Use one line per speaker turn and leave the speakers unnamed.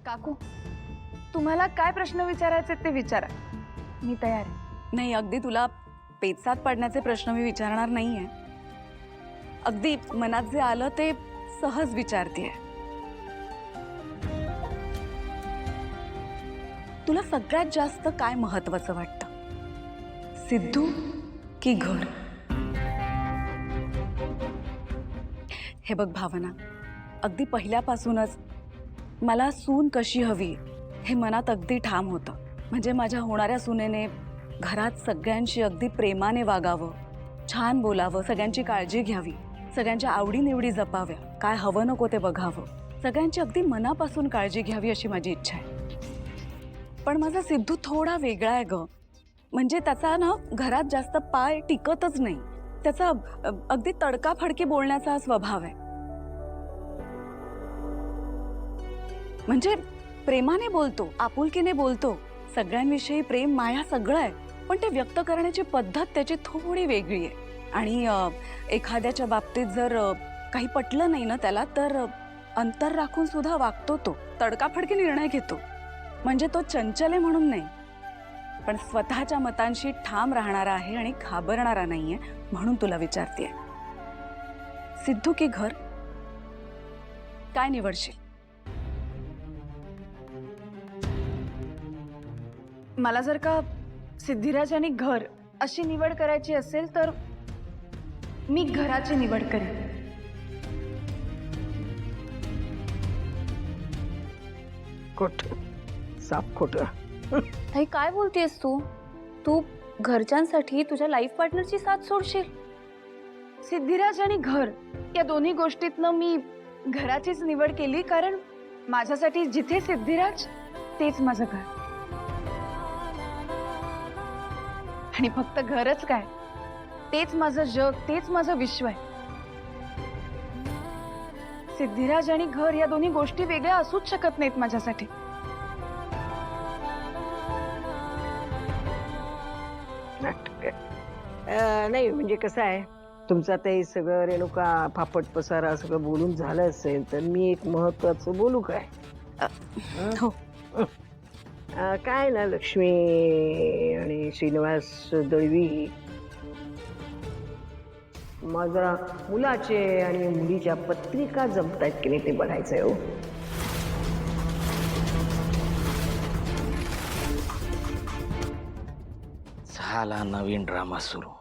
काकू, तुम्हाला काय प्रश्न विचारायचे ते विचारा, मी तयार आहे.
नाही, अगदी तुला पेचात पडण्याचे प्रश्न मी विचारणार नाहीये. अगदी मनात जे आलं ते सहज विचारतेय. तुला सगळ्यात जास्त काय महत्वाचं वाटतं, सिद्धू की घर? हे बघ भावना, अगदी पहिल्यापासूनच मला सून कशी हवी हे मनात अगदी ठाम होतं. म्हणजे माझ्या होणाऱ्या सुनेने घरात सगळ्यांशी अगदी प्रेमाने वागावं, छान बोलावं, सगळ्यांची काळजी घ्यावी, सगळ्यांच्या आवडीनिवडी जपाव्या, काय हवं नको ते बघावं, सगळ्यांची अगदी मनापासून काळजी घ्यावी अशी माझी इच्छा आहे. पण माझा सिद्धू थोडा वेगळा आहे ग. म्हणजे त्याचा ना घरात जास्त पाय टिकतच नाही. त्याचा अगदी तडकाफडकी बोलण्याचा स्वभाव आहे. म्हणजे प्रेमाने बोलतो, आपुलकीने बोलतो, सगळ्यांविषयी प्रेम माया सगळं आहे, पण ते व्यक्त करण्याची पद्धत त्याची थोडी वेगळी आहे. आणि एखाद्याच्या बाबतीत जर काही पटलं नाही ना त्याला, तर अंतर राखून सुद्धा वागतो. तो तडकाफडकी निर्णय घेतो. म्हणजे तो चंचल आहे म्हणून नाही, पण स्वतःच्या मतांशी ठाम राहणारा आहे आणि घाबरणारा नाहीये. म्हणून तुला विचारतेय, सिद्धू की घर? काय निवडशील?
मला जर का सिद्धिराज आणि घर अशी निवड करायची असेल तर मी घराची निवड करेन.
खोट, साप खोट.
आई काय बोलतेस तू? तू घरच्यांसाठी तुझ्या लाईफ पार्टनरची साथ सोडशील?
सिद्धिराज आणि घर या दोन्ही गोष्टीतनं मी घराचीच निवड केली, कारण माझ्यासाठी जिथे सिद्धिराज तेच माझं घर. आणि फक्त घरच काय, तेच माझं जग, तेच माझं विश्व आहे. सिद्धिराज आणि घर या दोन्ही गोष्टी वेगळ्या असूच शकत नाहीत माझ्यासाठी.
नाही म्हणजे कसं आहे, तुमचं आता हे सगळं रेणुका फापट पसारा सगळं बोलून झालं असेल तर मी एक महत्वाचं बोलू काय?
हो.
काय ना, लक्ष्मी आणि श्रीनिवास दळवी माझा मुलाचे आणि मुलीच्या पत्रिका जमतायत की नाही ते बघायचंय. हो,
झाला नवीन ड्रामा सुरू.